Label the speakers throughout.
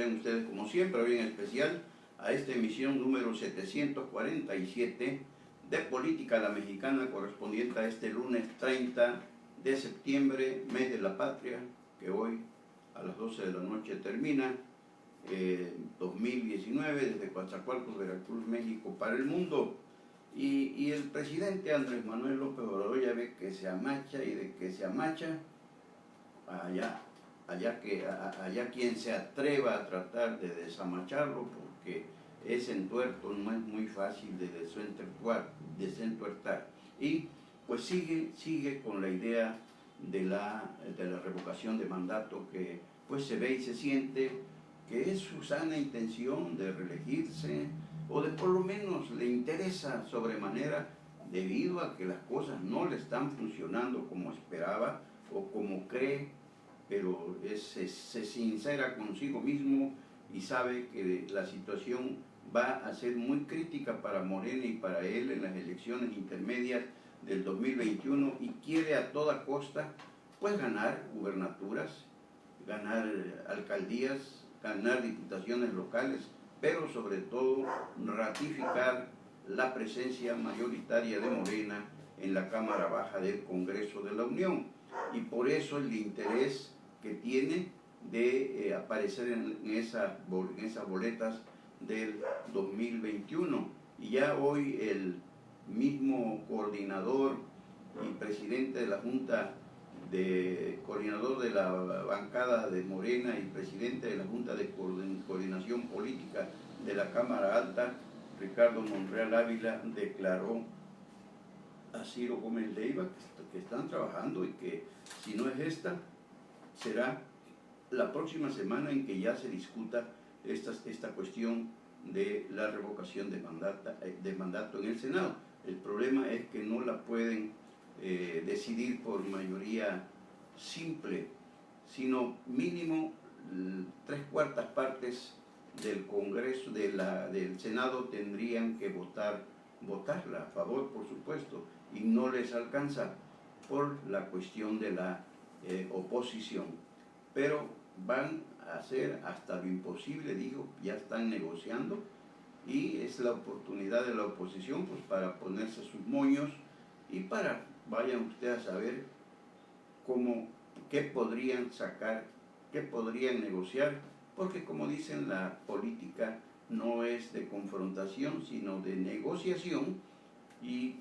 Speaker 1: sean ustedes como siempre, hoy en especial a esta emisión número 747 de Política a la Mexicana, correspondiente a este lunes 30 de septiembre, mes de la patria, que hoy a las 12 de la noche termina, 2019, desde Coatzacoalcos, Veracruz, México, para el mundo. Y el presidente Andrés Manuel López Obrador ya ve que se amacha, y de que se amacha, allá quien se atreva a tratar de desamacharlo, porque ese entuerto no es muy fácil de desentuertar. Y pues sigue con la idea de la revocación de mandato, que pues se ve y se siente que es su sana intención de reelegirse, o de por lo menos le interesa sobremanera, debido a que las cosas no le están funcionando como esperaba o como cree, pero se sincera consigo mismo y sabe que la situación va a ser muy crítica para Morena y para él en las elecciones intermedias del 2021, y quiere a toda costa pues ganar gubernaturas, ganar alcaldías, ganar diputaciones locales, pero sobre todo ratificar la presencia mayoritaria de Morena en la Cámara Baja del Congreso de la Unión. Y por eso el interés que tiene de aparecer en esas boletas del 2021. Y ya hoy el mismo coordinador y presidente de la Junta, coordinador de la bancada de Morena y presidente de la Junta de Coordinación Política de la Cámara Alta, Ricardo Monreal Ávila, declaró a Ciro Gómez Leiva que están trabajando, y que si no es esta, será la próxima semana en que ya se discuta esta cuestión de la revocación de mandato en el Senado. El problema es que no la pueden decidir por mayoría simple, sino mínimo 3/4 partes del Congreso, del Senado, tendrían que votarla a favor, por supuesto, y no les alcanza por la cuestión de la oposición. Pero van a hacer hasta lo imposible, digo, ya están negociando, y es la oportunidad de la oposición pues para ponerse sus moños y para, vayan ustedes a saber qué podrían sacar, qué podrían negociar, porque como dicen, la política no es de confrontación, sino de negociación. Y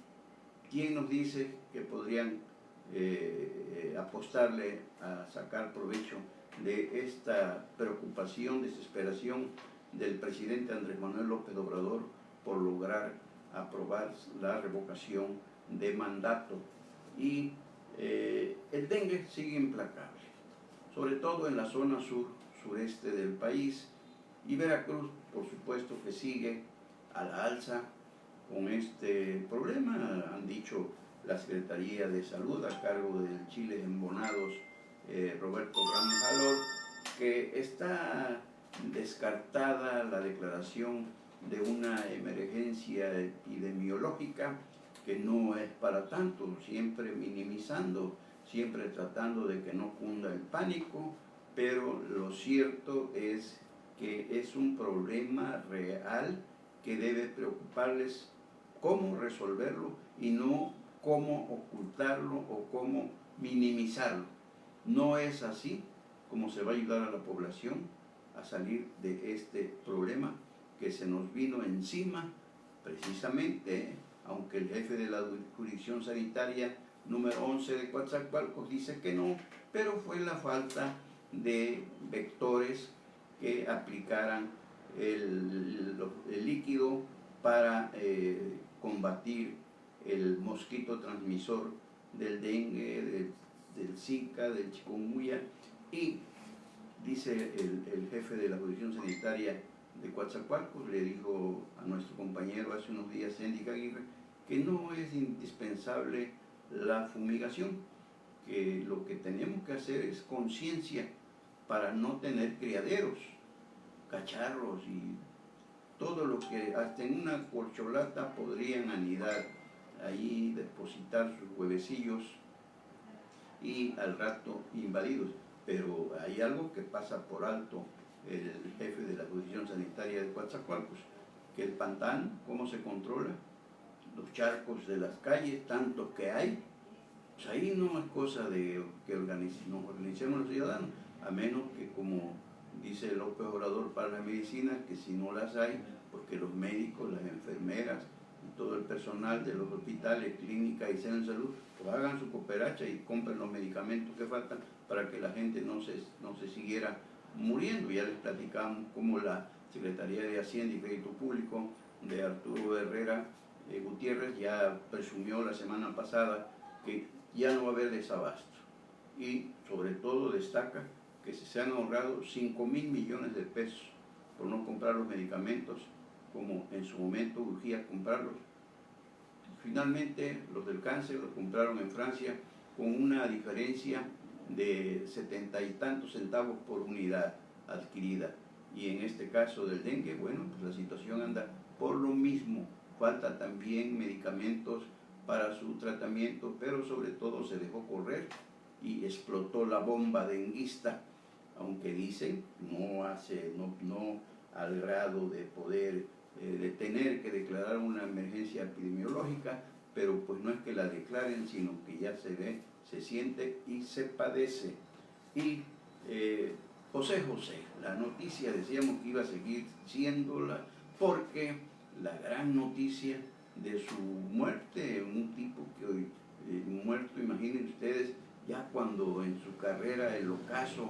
Speaker 1: quién nos dice que podrían apostarle a sacar provecho de esta preocupación, desesperación del presidente Andrés Manuel López Obrador por lograr aprobar la revocación de mandato. Y el dengue sigue implacable, sobre todo en la zona sureste del país, y Veracruz, por supuesto, que sigue a la alza con este problema. Han dicho la Secretaría de Salud, a cargo del Chiles Embonados, Roberto Ramos Jalor, que está descartada la declaración de una emergencia epidemiológica, que no es para tanto, siempre minimizando, siempre tratando de que no cunda el pánico, pero lo cierto es que es un problema real que debe preocuparles cómo resolverlo y no cómo ocultarlo o cómo minimizarlo. No es así como se va a ayudar a la población a salir de este problema que se nos vino encima, precisamente, aunque el jefe de la jurisdicción sanitaria número 11 de Coatzacoalcos dice que no, pero fue la falta de vectores que aplicaran el líquido para combatir el mosquito transmisor del dengue, del Zika, del chikungunya. Y dice el jefe de la jurisdicción sanitaria de Coatzacoalcos, le dijo a nuestro compañero hace unos días, Enrique Aguirre, que no es indispensable la fumigación, que lo que tenemos que hacer es conciencia para no tener criaderos, cacharros y todo lo que hasta en una corcholata podrían anidar, ahí depositar sus huevecillos y al rato invadidos. Pero hay algo que pasa por alto el jefe secretaria de Coatzacoalcos, que el pantano, cómo se controla, los charcos de las calles, tantos que hay, pues ahí no es cosa de que nos organicemos los ciudadanos, a menos que, como dice López Obrador para la medicina, que si no las hay, porque los médicos, las enfermeras y todo el personal de los hospitales, clínicas y centros de salud, pues hagan su cooperacha y compren los medicamentos que faltan para que la gente no se siguiera muriendo. Ya les platicamos cómo la Secretaría de Hacienda y Crédito Público de Arturo Herrera Gutiérrez ya presumió la semana pasada que ya no va a haber desabasto. Y sobre todo destaca que se han ahorrado 5,000 millones de pesos por no comprar los medicamentos como en su momento urgía comprarlos. Finalmente los del cáncer los compraron en Francia con una diferencia de 70 y tantos centavos por unidad adquirida. Y en este caso del dengue, bueno, pues la situación anda por lo mismo. Falta también medicamentos para su tratamiento, pero sobre todo se dejó correr y explotó la bomba denguista, aunque dicen no al grado de poder de tener que declarar una emergencia epidemiológica, pero pues no es que la declaren, sino que ya se ve, se siente y se padece. Y José José, la noticia decíamos que iba a seguir siéndola, porque la gran noticia de su muerte, un tipo que hoy muerto, imaginen ustedes, ya cuando en su carrera, el ocaso,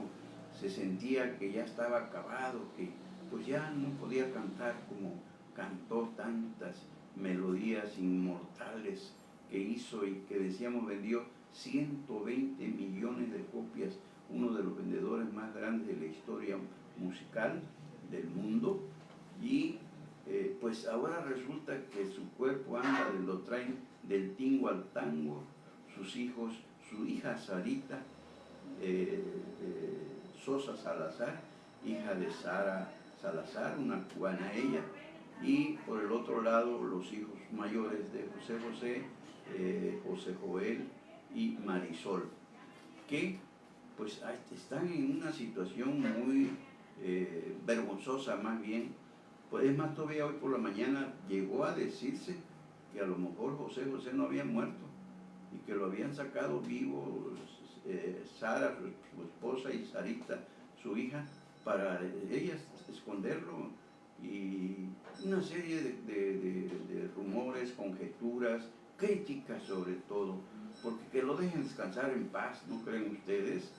Speaker 1: se sentía que ya estaba acabado, que pues ya no podía cantar como cantó tantas melodías inmortales que hizo y que decíamos vendió 120 millones de copias, uno de los vendedores más grandes de la historia musical del mundo. Y pues ahora resulta que su cuerpo anda, lo traen del tingo al tango, sus hijos, su hija Sarita Sosa Salazar, hija de Sara Salazar, una cubana ella, y por el otro lado los hijos mayores de José José, José Joel y Marisol, que pues están en una situación muy vergonzosa más bien. Pues es más, todavía hoy por la mañana llegó a decirse que a lo mejor José José no había muerto y que lo habían sacado vivo Sara, su esposa, y Sarita, su hija, para ellas esconderlo, y una serie de rumores, conjeturas, críticas sobre todo, porque que lo dejen descansar en paz, ¿no creen ustedes?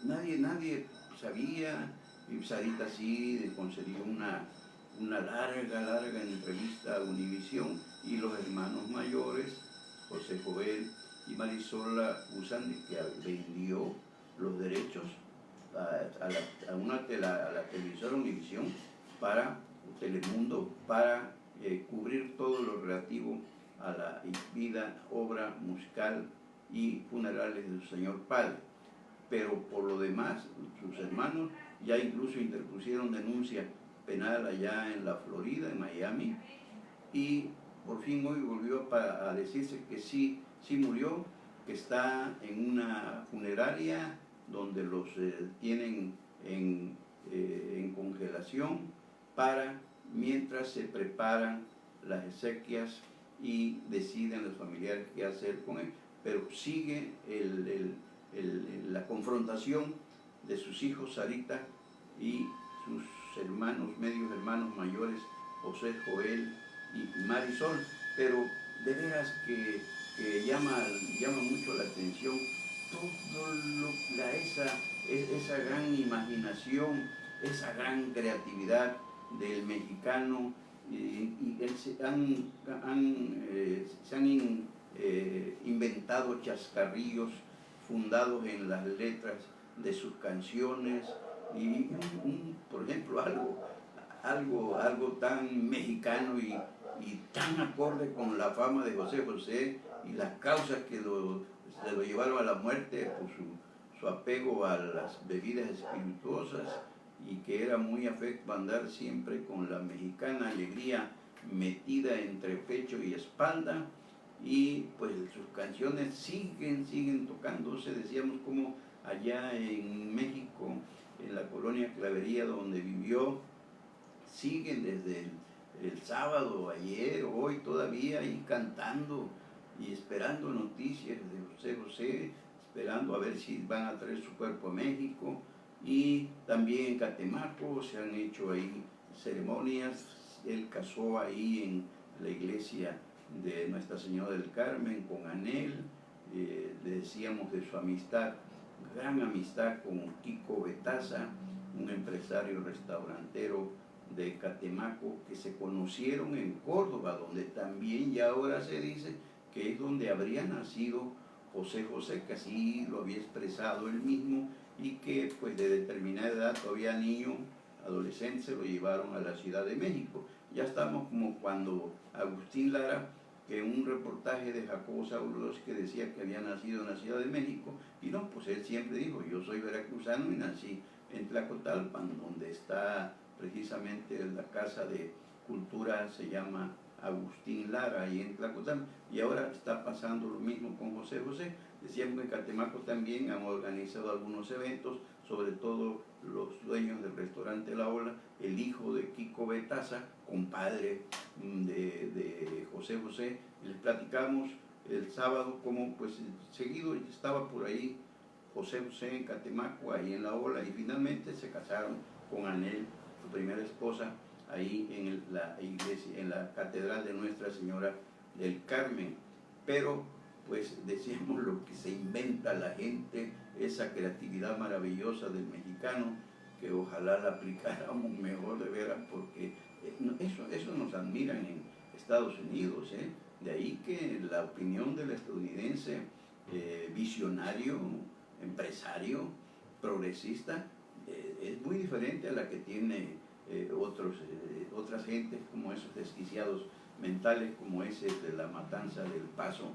Speaker 1: Nadie sabía, y Sarita sí le concedió una larga entrevista a Univisión, y los hermanos mayores, José Joel y Marisol acusan de que vendió los derechos a la televisora Univisión para Telemundo, para cubrir todo lo relativo a la vida, obra musical y funerales de su señor padre. Pero por lo demás, sus hermanos ya incluso interpusieron denuncia penal allá en la Florida, en Miami, y por fin hoy volvió a decirse que sí murió, que está en una funeraria donde los tienen en congelación para mientras se preparan las exequias y deciden los familiares qué hacer con él. Pero sigue la confrontación de sus hijos Sarita y sus hermanos, medios hermanos mayores, José Joel y Marisol. Pero de veras que llama mucho la atención esa gran imaginación, esa gran creatividad del mexicano, y se han inventado chascarrillos fundados en las letras de sus canciones, y por ejemplo algo tan mexicano y tan acorde con la fama de José José y las causas que se lo llevaron a la muerte por su apego a las bebidas espirituosas, y que era muy afecto a andar siempre con la mexicana alegría metida entre pecho y espalda. Y pues sus canciones siguen tocándose. Decíamos como allá en México, en la colonia Clavería donde vivió, siguen desde el sábado, ayer, hoy todavía ahí cantando y esperando noticias de José José, esperando a ver si van a traer su cuerpo a México. Y también en Catemaco se han hecho ahí ceremonias. Él casó ahí en la iglesia de Nuestra Señora del Carmen con Anel. Le decíamos de su amistad, gran amistad con Kiko Betaza, un empresario restaurantero de Catemaco, que se conocieron en Córdoba, donde también ya ahora se dice que es donde habría nacido José José, que así lo había expresado él mismo, y que pues de determinada edad, todavía niño, adolescente, se lo llevaron a la Ciudad de México. Ya estamos como cuando Agustín Lara, que en un reportaje de Jacobo Saulos, que decía que había nacido en la Ciudad de México, y no, pues él siempre dijo, yo soy veracruzano y nací en Tlacotalpan, donde está precisamente la Casa de Cultura, se llama Agustín Lara, ahí en Tlacotalpan, y ahora está pasando lo mismo con José José. Decíamos que en Catemaco también han organizado algunos eventos, sobre todo los dueños del restaurante La Ola, el hijo de Kiko Betaza, compadre de José José. Les platicamos el sábado como pues seguido estaba por ahí José José en Catemaco, ahí en La Ola, y finalmente se casaron con Anel, su primera esposa, ahí en la iglesia, en la catedral de Nuestra Señora del Carmen. Pero pues decíamos lo que se inventa la gente, esa creatividad maravillosa del mexicano, que ojalá la aplicáramos mejor de veras, porque eso nos admiran en Estados Unidos, ¿eh? De ahí que la opinión del estadounidense visionario, empresario, progresista, es muy diferente a la que tiene otras gentes, como esos desquiciados mentales como ese de la matanza del Paso.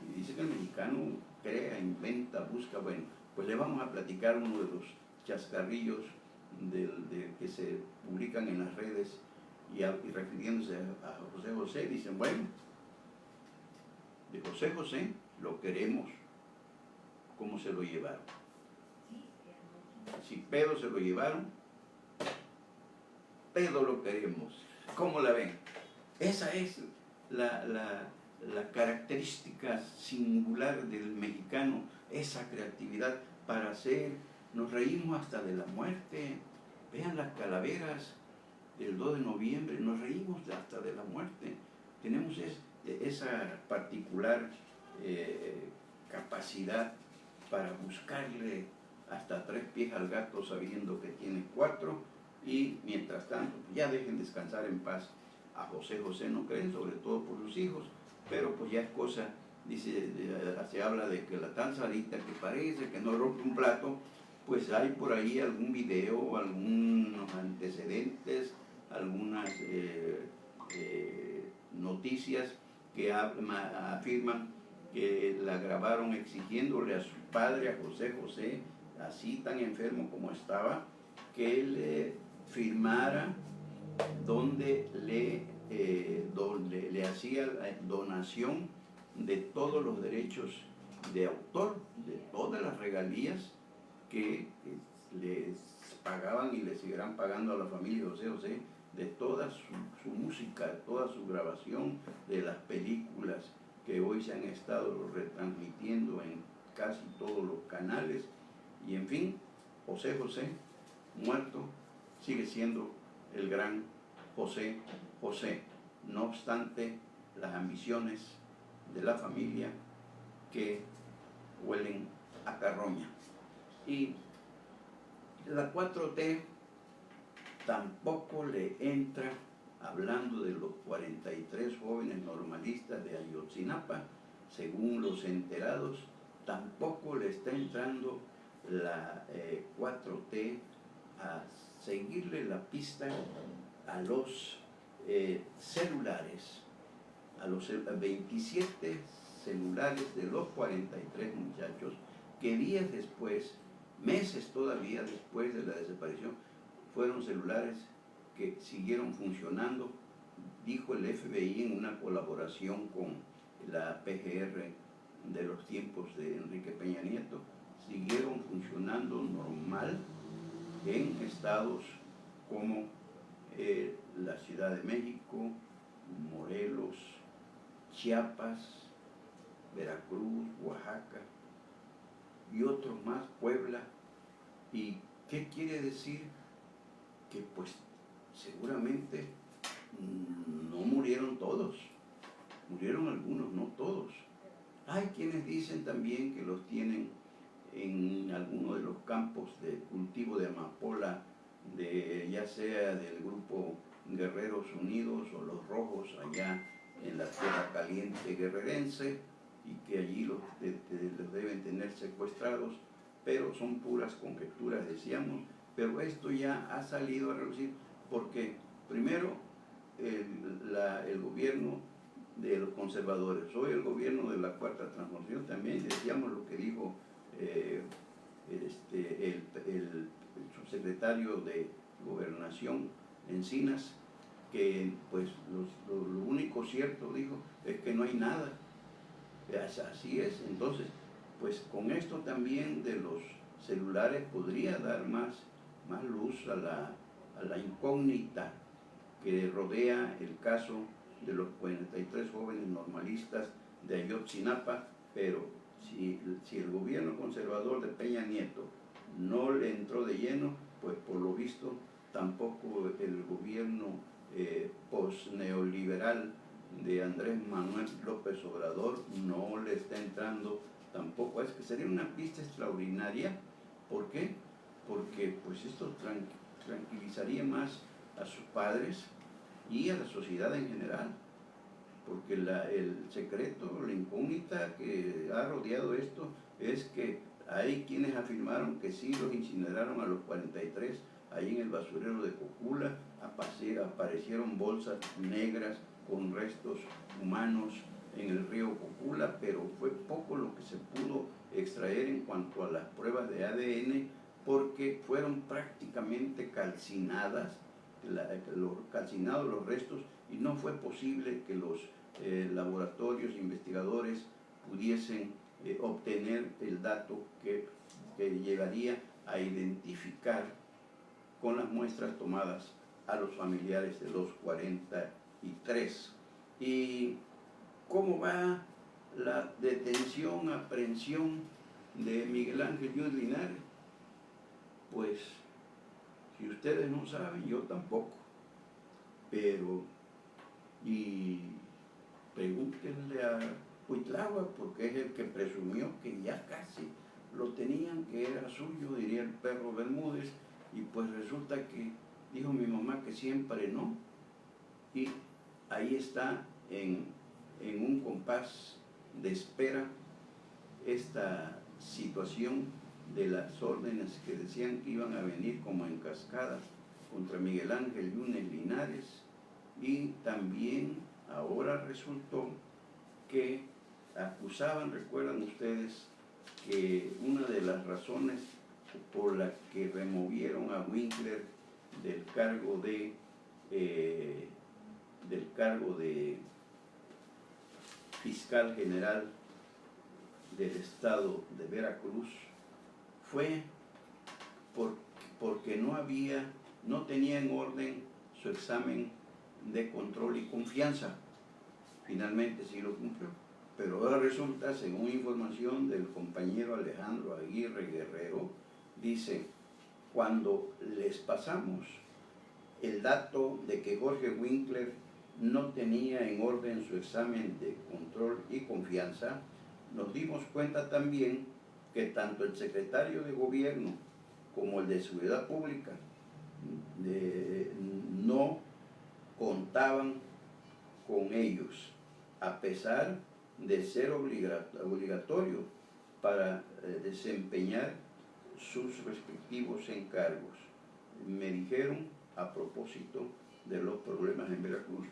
Speaker 1: Y dice que el mexicano crea, inventa, busca. Bueno, pues le vamos a platicar uno de los chascarrillos que se publican en las redes y refiriéndose a José José, dicen, bueno, de José José lo queremos como se lo llevaron. Si Pedro se lo llevaron, Pedro lo queremos. ¿Cómo la ven? Esa es la característica singular del mexicano, esa creatividad para hacer. Nos reímos hasta de la muerte. Vean las calaveras del 2 de noviembre, nos reímos hasta de la muerte. Tenemos esa particular capacidad para buscarle hasta 3 pies al gato sabiendo que tiene 4, y mientras tanto ya dejen descansar en paz a José José, no creen, sobre todo por sus hijos, pero pues ya es cosa, dice, se habla de que la tan salita que parece que no rompe un plato, pues hay por ahí algún video, algunos antecedentes, algunas noticias que afirman que la grabaron exigiéndole a su padre, a José José, así tan enfermo como estaba, que él firmara donde le hacía donación de todos los derechos de autor, de todas las regalías que les pagaban y le seguirán pagando a la familia José José, de toda su música, toda su grabación, de las películas que hoy se han estado retransmitiendo en casi todos los canales. Y en fin, José José, muerto, sigue siendo el gran José José, no obstante las ambiciones de la familia que huelen a carroña. Y la 4T tampoco le entra, hablando de los 43 jóvenes normalistas de Ayotzinapa, según los enterados, tampoco le está entrando la 4T a seguirle la pista a los celulares, a los 27 celulares de los 43 muchachos, que días después, meses todavía después de la desaparición, fueron celulares que siguieron funcionando, dijo el FBI en una colaboración con la PGR de los tiempos de Enrique Peña Nieto, siguieron funcionando normal en estados como la Ciudad de México, Morelos, Chiapas, Veracruz, Oaxaca y otros más, Puebla. ¿Y qué quiere decir? Que pues seguramente no murieron todos, murieron algunos, no todos. Hay quienes dicen también que los tienen en alguno de los campos de cultivo de amapola, ya sea del grupo Guerreros Unidos o los Rojos allá en la Tierra Caliente guerrerense, y que allí los deben tener secuestrados, pero son puras conjeturas, decíamos. Pero esto ya ha salido a relucir porque primero el gobierno de los conservadores, hoy el gobierno de la Cuarta Transformación, también decíamos lo que dijo el subsecretario de Gobernación Encinas, que pues lo único cierto, dijo, es que no hay nada. Así es. Entonces, pues con esto también de los celulares podría dar más luz a la incógnita que rodea el caso de los 43 jóvenes normalistas de Ayotzinapa, pero si el gobierno conservador de Peña Nieto no le entró de lleno, pues por lo visto tampoco el gobierno post-neoliberal de Andrés Manuel López Obrador no le está entrando tampoco. Es que sería una pista extraordinaria. ¿Por qué? Porque pues esto tranquilizaría más a sus padres y a la sociedad en general, porque el secreto, la incógnita que ha rodeado esto es que hay quienes afirmaron que sí los incineraron a los 43 ahí en el basurero de Cocula. Aparecieron bolsas negras con restos humanos en el río Cocula, pero fue poco lo que se pudo extraer en cuanto a las pruebas de ADN, porque fueron prácticamente calcinados los restos, y no fue posible que los laboratorios investigadores pudiesen obtener el dato que llegaría a identificar con las muestras tomadas a los familiares de los 43. ¿Y cómo va la detención, aprehensión de Miguel Ángel Yunes Linares? Pues, si ustedes no saben, yo tampoco. Pero, y pregúntenle a Cuitláhuac, porque es el que presumió que ya casi lo tenían, que era suyo, diría el perro Bermúdez, y pues resulta que dijo mi mamá que siempre no. Y ahí está en un compás de espera esta situación de las órdenes que decían que iban a venir como en cascada contra Miguel Ángel Yunes Linares. Y también ahora resultó que acusaban, recuerdan ustedes, que una de las razones por la que removieron a Winkler del cargo de fiscal general del estado de Veracruz fue porque no tenía en orden su examen de control y confianza. Finalmente sí lo cumplió, pero ahora resulta, según información del compañero Alejandro Aguirre Guerrero, dice: cuando les pasamos el dato de que Jorge Winkler no tenía en orden su examen de control y confianza, nos dimos cuenta también que tanto el secretario de Gobierno como el de Seguridad Pública no contaban con ellos, a pesar de ser obligatorio para desempeñar sus respectivos encargos. Me dijeron, a propósito de los problemas en Veracruz,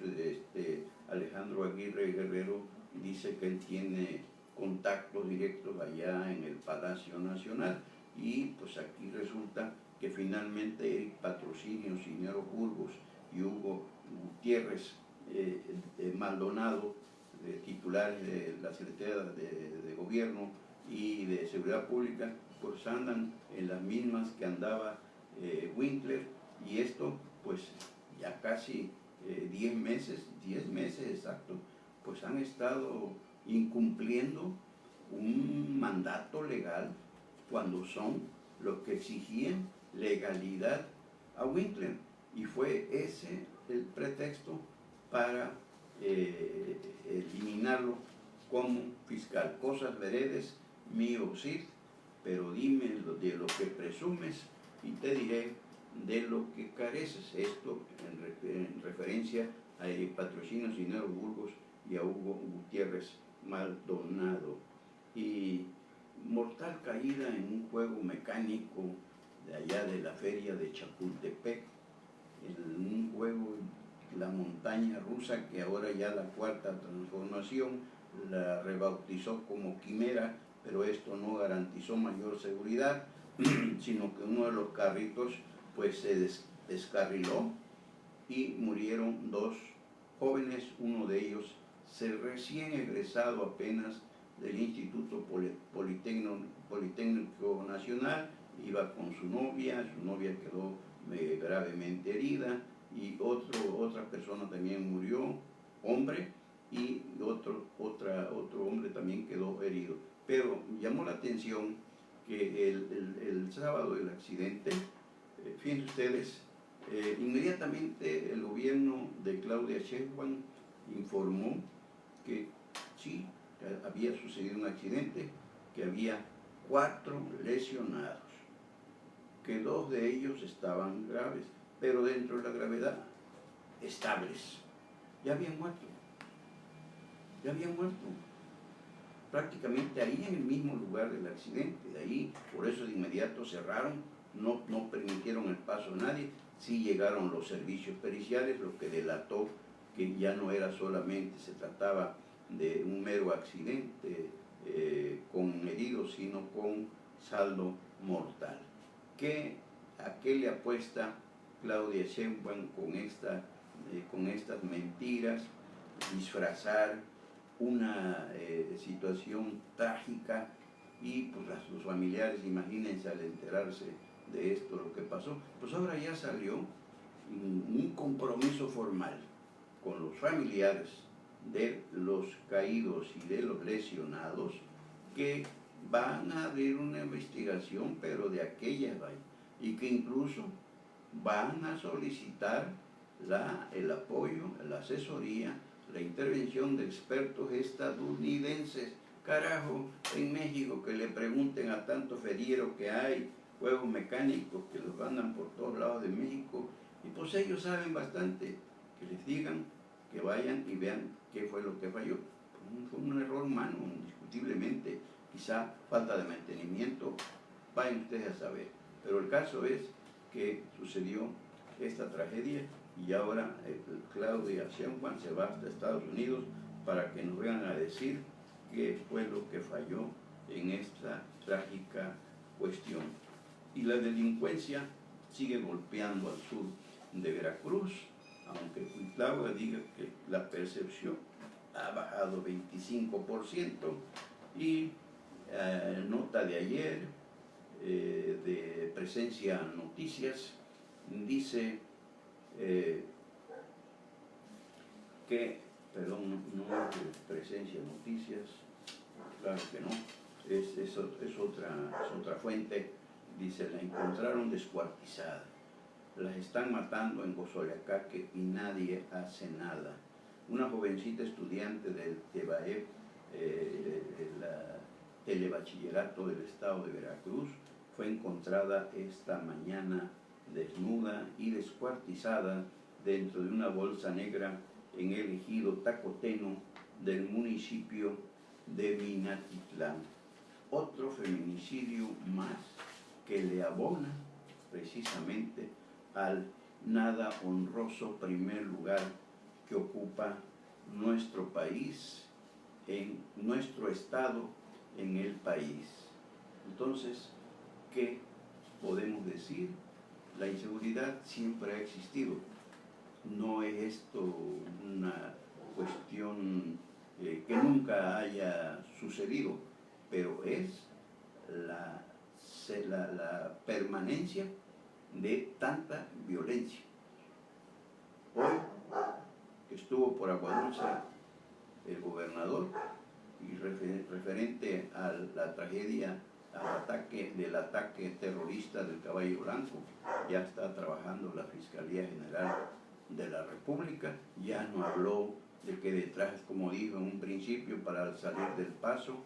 Speaker 1: Alejandro Aguirre Guerrero dice que él tiene contactos directos allá en el Palacio Nacional, y pues aquí resulta que finalmente Eric Patrocinio, Cisneros Burgos y Hugo Gutiérrez Maldonado, titulares de la Secretaría de Gobierno y de Seguridad Pública, pues andan en las mismas que andaba Winkler, y esto pues ya casi 10 meses, 10 meses exacto, pues han estado incumpliendo un mandato legal cuando son los que exigían legalidad a Winkler. Y fue ese el pretexto para eliminarlo como fiscal. Cosas veredes, mío sí, pero dime de lo que presumes y te diré de lo que careces. Esto en referencia a Patrocinio Cisneros Burgos y a Hugo Gutiérrez Maldonado. Y mortal caída en un juego mecánico de allá de la feria de Chapultepec, en un juego, la montaña rusa, que ahora ya la cuarta transformación la rebautizó como Quimera, pero esto no garantizó mayor seguridad, sino que uno de los carritos pues se descarriló y murieron 2 jóvenes, uno de ellos recién egresado apenas del Instituto Politécnico Nacional, iba con su novia quedó gravemente herida y otra persona también murió, hombre, y otro hombre también quedó herido. Pero llamó la atención que el sábado del accidente, fíjense ustedes, inmediatamente el gobierno de Claudia Sheinbaum informó que sí, había sucedido un accidente, que había 4 lesionados, que 2 de ellos estaban graves, pero dentro de la gravedad, estables. Ya habían muerto. Prácticamente ahí en el mismo lugar del accidente. De ahí, por eso de inmediato cerraron, no permitieron el paso a nadie. Sí llegaron los servicios periciales, lo que delató que ya no era solamente, se trataba de un mero accidente con heridos, sino con saldo mortal. ¿A qué le apuesta Claudia Sheinbaum con estas mentiras? Disfrazar una situación trágica y pues los familiares, imagínense al enterarse de esto, lo que pasó, pues ahora ya salió un compromiso formal con los familiares de los caídos y de los lesionados, que van a abrir una investigación, pero de aquellas, y que incluso van a solicitar el apoyo, la asesoría, la intervención de expertos estadounidenses. Carajo, en México que le pregunten a tantos ferieros que hay, juegos mecánicos que los andan por todos lados de México, y pues ellos saben bastante, que les digan, que vayan y vean qué fue lo que falló. Fue un error humano, indiscutiblemente, quizá falta de mantenimiento, vayan ustedes a saber. Pero el caso es que sucedió esta tragedia y ahora Claudia Sheinbaum se va hasta Estados Unidos para que nos vengan a decir qué fue lo que falló en esta trágica cuestión. Y la delincuencia sigue golpeando al sur de Veracruz, aunque Cuitlahua diga que la percepción ha bajado 25%, y nota de ayer de Presencia Noticias dice perdón, no es de Presencia Noticias, claro que no, es otra fuente, dice: la encontraron descuartizada, las están matando en Gozoleacaque y nadie hace nada. Una jovencita estudiante del TEBAEP, la Telebachillerato del Estado de Veracruz, fue encontrada esta mañana desnuda y descuartizada dentro de una bolsa negra en el ejido Tacoteno del municipio de Minatitlán. Otro feminicidio más que le abona precisamente al nada honroso primer lugar que ocupa nuestro país, en nuestro estado, en el país. Entonces, ¿qué podemos decir? La inseguridad siempre ha existido. No es esto una cuestión que nunca haya sucedido, pero es la permanencia de tanta violencia. Hoy estuvo por Aguadulce el gobernador, y referente a la tragedia, del ataque terrorista del Caballo Blanco, ya está trabajando la Fiscalía General de la República. Ya no habló de que detrás, como dijo en un principio para salir del paso,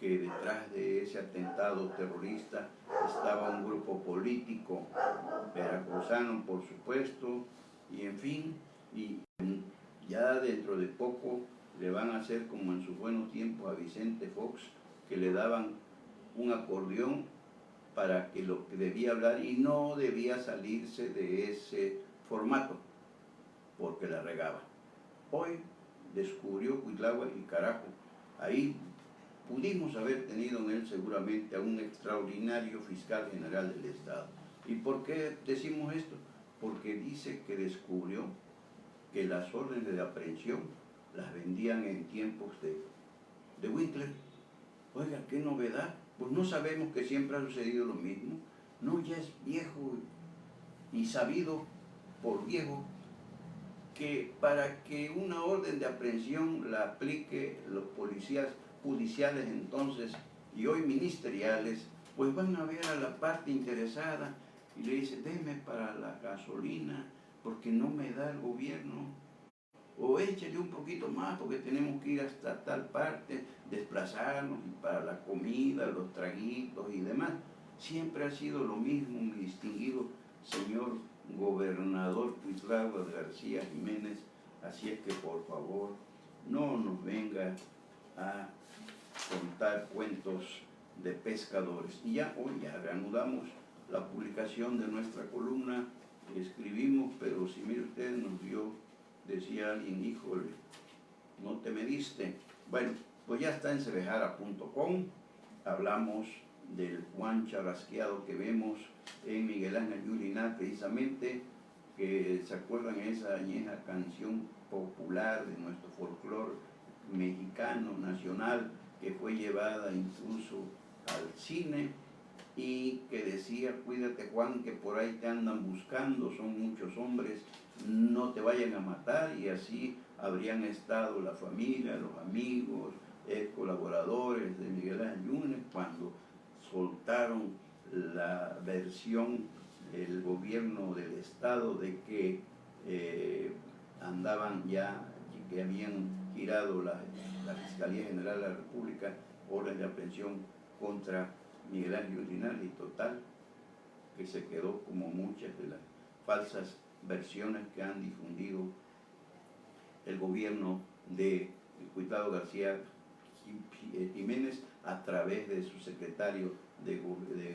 Speaker 1: que detrás de ese atentado terrorista estaba un grupo político veracruzano, por supuesto, y en fin, y ya dentro de poco le van a hacer como en sus buenos tiempos a Vicente Fox, que le daban un acordeón para que lo que debía hablar y no debía salirse de ese formato, porque la regaba. Hoy descubrió Cuitlahua y carajo, ahí pudimos haber tenido en él seguramente a un extraordinario fiscal general del Estado. ¿Y por qué decimos esto? Porque dice que descubrió que las órdenes de aprehensión las vendían en tiempos de Winkler. Oiga, qué novedad. Pues no sabemos que siempre ha sucedido lo mismo. No, ya es viejo y sabido por viejo que para que una orden de aprehensión la aplique los policías judiciales entonces y hoy ministeriales, pues van a ver a la parte interesada y le dicen, deme para la gasolina porque no me da el gobierno, o échale un poquito más porque tenemos que ir hasta tal parte, desplazarnos, y para la comida, los traguitos y demás. Siempre ha sido lo mismo, mi distinguido señor gobernador Cuitlahua García Jiménez, así es que por favor no nos venga a contar cuentos de pescadores. Y ya hoy ya reanudamos la publicación de nuestra columna, escribimos, pero si mire usted nos dio, decía alguien, híjole, no te mediste. Bueno, pues ya está en cebejara.com, hablamos del Juan charrasqueado que vemos en Miguel Ángel Yuriná, precisamente, que se acuerdan esa añeja canción popular de nuestro folclore mexicano, nacional, que fue llevada incluso al cine y que decía, cuídate Juan, que por ahí te andan buscando, son muchos hombres, no te vayan a matar, y así habrían estado la familia, los amigos, colaboradores de Miguel Ángel Yunes cuando soltaron la versión del gobierno del estado de que andaban ya, que habían girado la Fiscalía General de la República orden de aprehensión contra Miguel Ángel Yunes, y total, que se quedó como muchas de las falsas versiones que han difundido el gobierno de Cuitlahua García Jiménez a través de su secretario de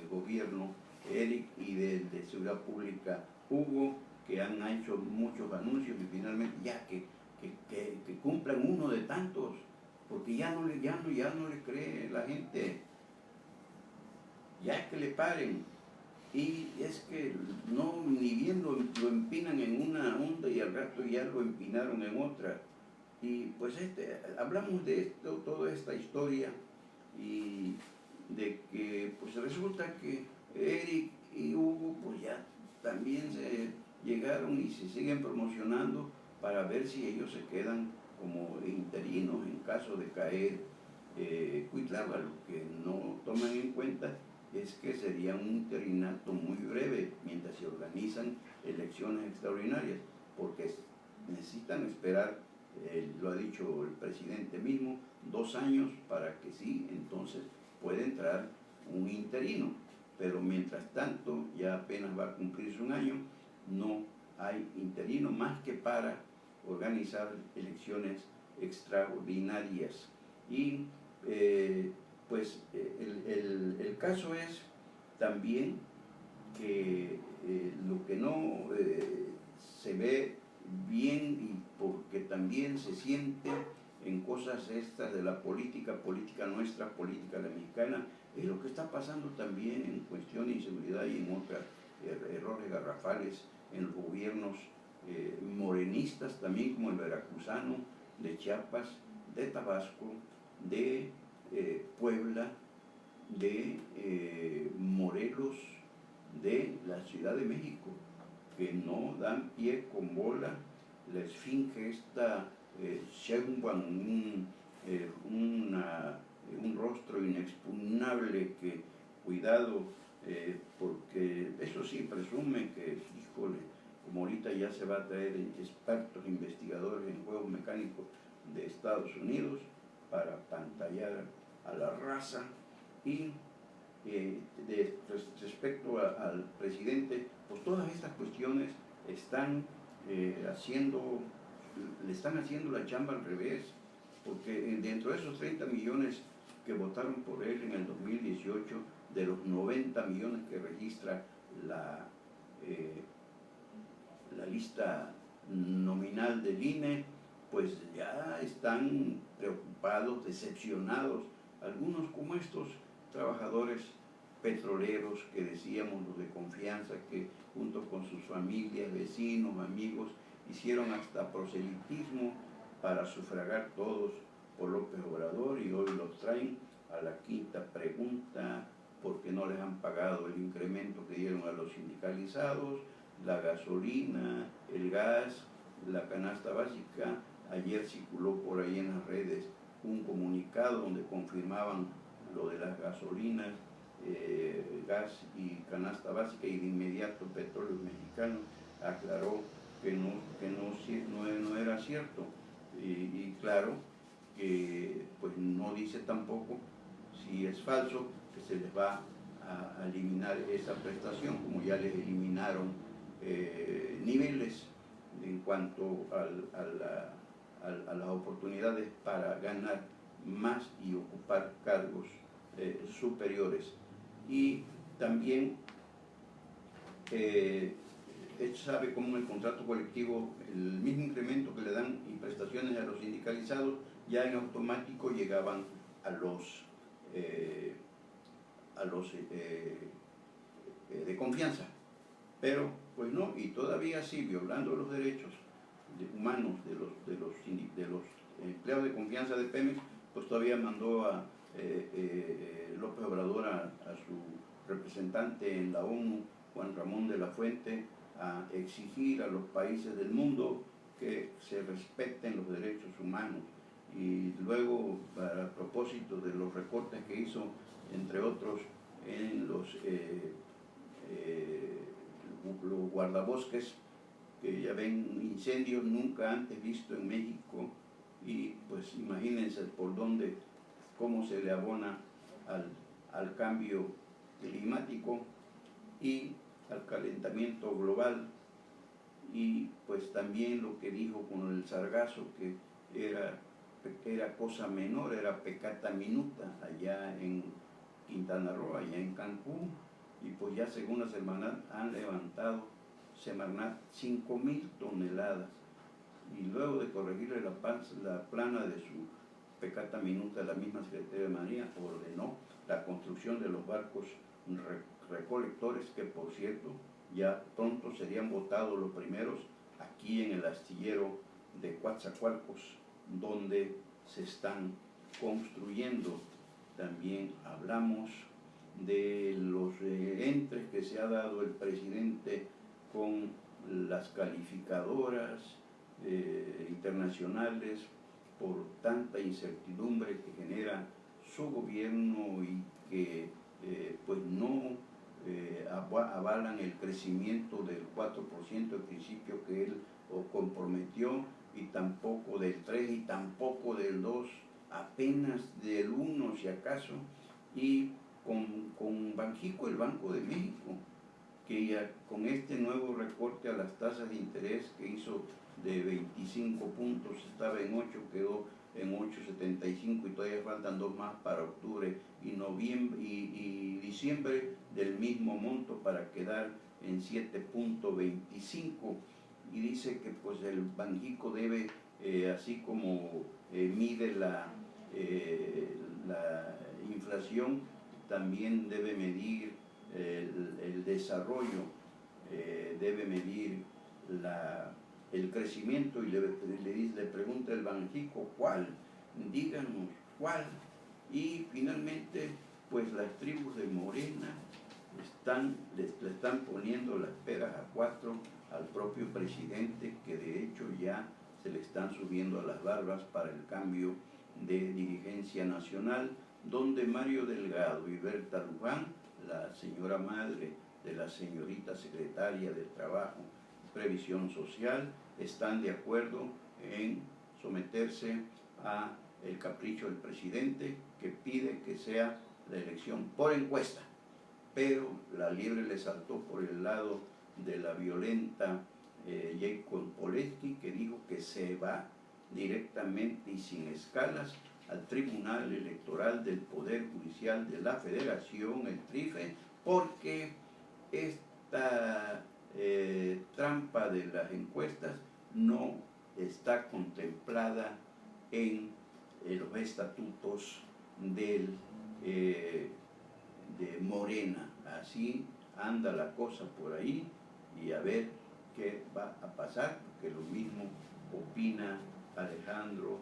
Speaker 1: gobierno, Eric, y de Seguridad Pública, Hugo, que han hecho muchos anuncios y finalmente ya que cumplan uno de tantos, porque ya no le cree la gente, ya es que le paren. Y es que no, ni bien lo empinan en una onda y al rato ya lo empinaron en otra. Y pues hablamos de esto, toda esta historia, y de que pues resulta que Eric y Hugo pues ya también se llegaron y se siguen promocionando para ver si ellos se quedan como interinos en caso de caer Cuitlahua. Lo que no toman en cuenta es que sería un interinato muy breve mientras se organizan elecciones extraordinarias, porque necesitan esperar, lo ha dicho el presidente mismo, 2 años para que sí, entonces puede entrar un interino, pero mientras tanto ya apenas va a cumplirse 1 año, no hay interino más que para organizar elecciones extraordinarias. Y pues el caso es también que lo que no se ve bien, y porque también se siente en cosas estas de la política nuestra, política la mexicana, es lo que está pasando también en cuestión de inseguridad y en otros errores garrafales en los gobiernos morenistas, también como el veracruzano, de Chiapas, de Tabasco, de Puebla, de Morelos, de la Ciudad de México, que no dan pie con bola la esfinge esta Sheinbaum, un rostro inexpugnable que, cuidado, porque eso sí presume que, híjole, como ahorita ya se va a traer expertos investigadores en juegos mecánicos de Estados Unidos para pantallar a la raza. Y respecto al presidente, pues todas estas cuestiones están le están haciendo la chamba al revés, porque dentro de esos 30 millones que votaron por él en el 2018, de los 90 millones que registra la lista nominal del INE, pues ya están preocupados, decepcionados, algunos como estos trabajadores petroleros que decíamos, los de confianza, que junto con sus familias, vecinos, amigos, hicieron hasta proselitismo para sufragar todos por López Obrador, y hoy los traen a la quinta pregunta porque no les han pagado el incremento que dieron a los sindicalizados, la gasolina, el gas, la canasta básica. Ayer circuló por ahí en las redes un comunicado donde confirmaban lo de las gasolinas, gas y canasta básica, y de inmediato Petróleos Mexicanos aclaró que no era cierto. Y claro, que pues no dice tampoco si es falso, que se les va a eliminar esa prestación, como ya les eliminaron niveles en cuanto a las oportunidades para ganar más y ocupar cargos superiores. Y también él sabe cómo en el contrato colectivo el mismo incremento que le dan y prestaciones a los sindicalizados ya en automático llegaban a los de confianza, pero pues no, y todavía sí, violando los derechos humanos de los empleados de confianza de Pemex, pues todavía mandó a López Obrador a su representante en la ONU, Juan Ramón de la Fuente, a exigir a los países del mundo que se respeten los derechos humanos. Y luego, a propósito de los recortes que hizo, entre otros, en los guardabosques, que ya ven, incendios nunca antes visto en México, y pues imagínense por dónde, cómo se le abona al cambio climático y al calentamiento global. Y pues también lo que dijo con el sargazo, que era cosa menor, era peccata minuta allá en Quintana Roo, allá en Cancún, y pues ya según la Semarnat han levantado 5.000 toneladas, y luego de corregirle la plana de su peccata minuta, la misma Secretaría de Marina ordenó la construcción de los barcos recolectores, que por cierto ya pronto serían botados los primeros aquí en el astillero de Coatzacoalcos, donde se están construyendo. También hablamos de los entres que se ha dado el presidente con las calificadoras internacionales por tanta incertidumbre que genera su gobierno y que pues no avalan el crecimiento del 4% al principio que él comprometió, y tampoco del 3 y tampoco del 2, apenas del 1 si acaso. Y con Banjico, el Banco de México, que ya con este nuevo recorte a las tasas de interés que hizo de 25 puntos, estaba en 8, quedó en 8,75, y todavía faltan 2 más para octubre y noviembre y diciembre del mismo monto para quedar en 7,25. Y dice que pues el Banjico debe, así como mide la inflación, también debe medir el desarrollo, debe medir el crecimiento, y le pregunta el Banjico, ¿cuál? Díganos, ¿cuál? Y finalmente, pues las tribus de Morena le están poniendo las peras a 4 al propio presidente, que de hecho ya ya se le están subiendo a las barbas para el cambio de dirigencia nacional, donde Mario Delgado y Berta Luján, la señora madre de la señorita secretaria de Trabajo y Previsión Social, están de acuerdo en someterse a el capricho del presidente, que pide que sea la elección por encuesta. Pero la liebre le saltó por el lado de la violenta Jacob Polensky, que dijo que se va directamente y sin escalas al Tribunal Electoral del Poder Judicial de la Federación, el TRIFE, porque esta trampa de las encuestas no está contemplada en los estatutos de Morena. Así anda la cosa por ahí, y a ver qué va a pasar, porque lo mismo opina Alejandro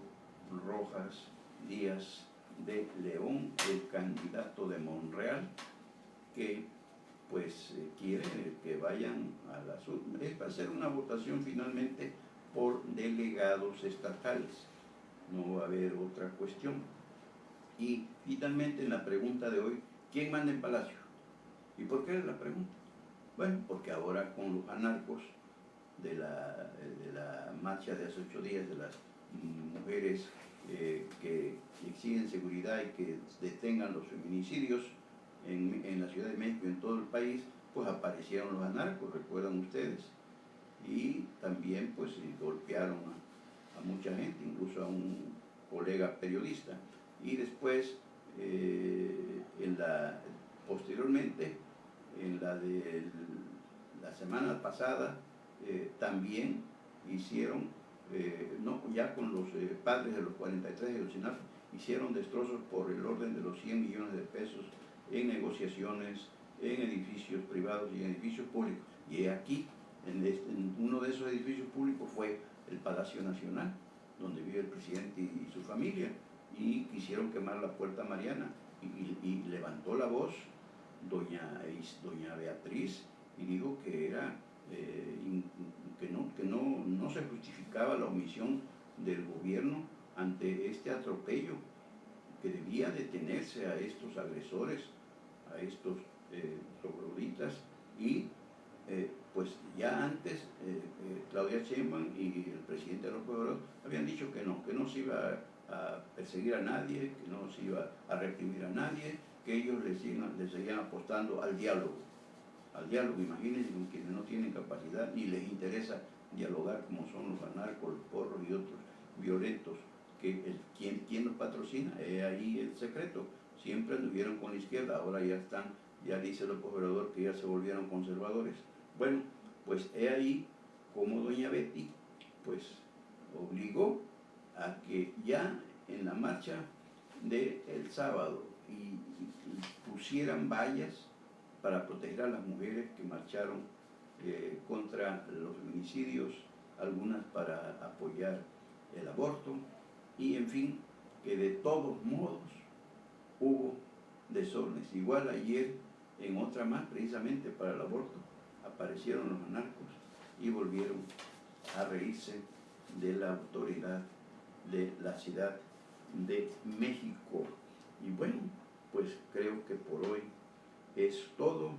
Speaker 1: Rojas Díaz de León, el candidato de Monreal, que pues quiere que vayan a la va a ser una votación finalmente por delegados estatales, no va a haber otra cuestión. Y finalmente, en la pregunta de hoy, ¿quién manda en Palacio? ¿Y por qué es la pregunta? Bueno, porque ahora con los anarcos de la marcha de hace 8 días, de las mujeres que exigen seguridad y que detengan los feminicidios en la Ciudad de México y en todo el país, pues aparecieron los anarcos, recuerdan ustedes, y también pues golpearon a mucha gente, incluso a un colega periodista. Y después, posteriormente, en la de la semana pasada, también hicieron, ya con los padres de los 43 de Ayotzinapa, hicieron destrozos por el orden de los 100 millones de pesos en negociaciones, en edificios privados y en edificios públicos. Y aquí, en uno de esos edificios públicos fue el Palacio Nacional, donde vive el presidente y su familia, y quisieron quemar la Puerta Mariana, y levantó la voz doña Beatriz y dijo que era que no se justificaba la omisión del gobierno ante este atropello, que debía detenerse a estos agresores, a estos trogloditas. Y pues ya antes Claudia Sheinbaum y el presidente López Obrador habían dicho que no se iba a perseguir a nadie, que no se iba a reprimir a nadie, que ellos les seguían apostando al diálogo. Imagínense, con quienes no tienen capacidad ni les interesa dialogar, como son los anarcos, los porros y otros violentos, que ¿quién los patrocina? Ahí el secreto. Siempre anduvieron con la izquierda, ahora ya dice López Obrador que ya se volvieron conservadores. Bueno, pues ahí como doña Betty pues obligó a que ya en la marcha del sábado y pusieran vallas para proteger a las mujeres que marcharon contra los feminicidios, algunas para apoyar el aborto, y en fin, que de todos modos hubo desórdenes. Igual ayer, en otra más, precisamente para el aborto, aparecieron los anarcos y volvieron a reírse de la autoridad de la Ciudad de México. Y bueno, pues creo que por hoy es todo.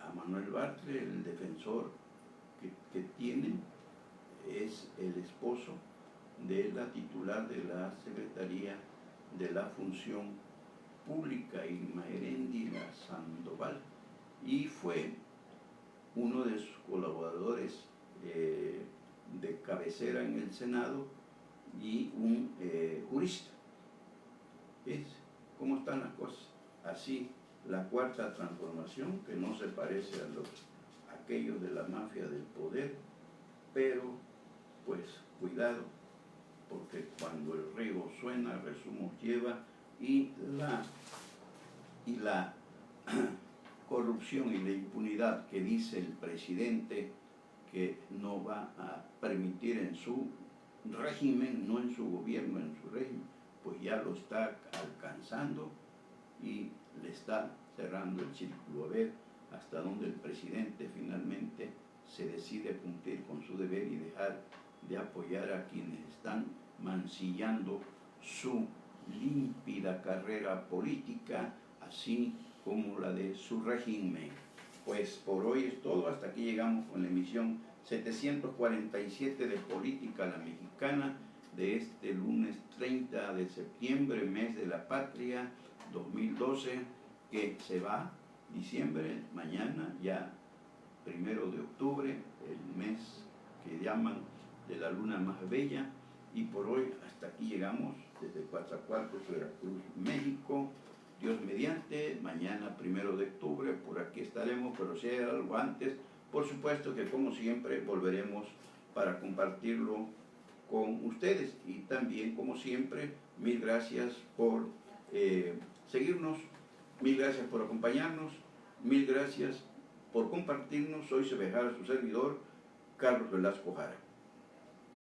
Speaker 1: A Manuel Bartlett, el defensor que tienen, es el esposo de la titular de la Secretaría de la Función Pública, Irma Heréndira Sandoval, y fue uno de sus colaboradores de cabecera en el Senado y un jurista. ¿Ves cómo están las cosas? Así, la cuarta transformación, que no se parece a aquellos de la mafia del poder, pero pues cuidado, porque cuando el río suena, resumos lleva, y la corrupción y la impunidad que dice el presidente que no va a permitir en su régimen, no en su gobierno, en su régimen, pues ya lo está alcanzando y le está cerrando el círculo. A ver hasta dónde el presidente finalmente se decide a cumplir con su deber dejar de apoyar a quienes están mancillando su límpida carrera política, así como la de su régimen. Pues por hoy es todo, hasta aquí llegamos con la emisión 747 de Política a la Mexicana de este lunes 30 de septiembre, mes de la patria 2012, que se va diciembre, mañana ya 1 de octubre, el mes que llaman de la luna más bella. Y por hoy hasta aquí llegamos desde Coatzacoalcos, Veracruz, México. Dios mediante, mañana 1 de octubre, por aquí estaremos, pero si hay algo antes, por supuesto que como siempre volveremos para compartirlo con ustedes. Y también, como siempre, mil gracias por seguirnos, mil gracias por acompañarnos, mil gracias por compartirnos. Soy Sebejara, su servidor, Carlos Velasco Jara.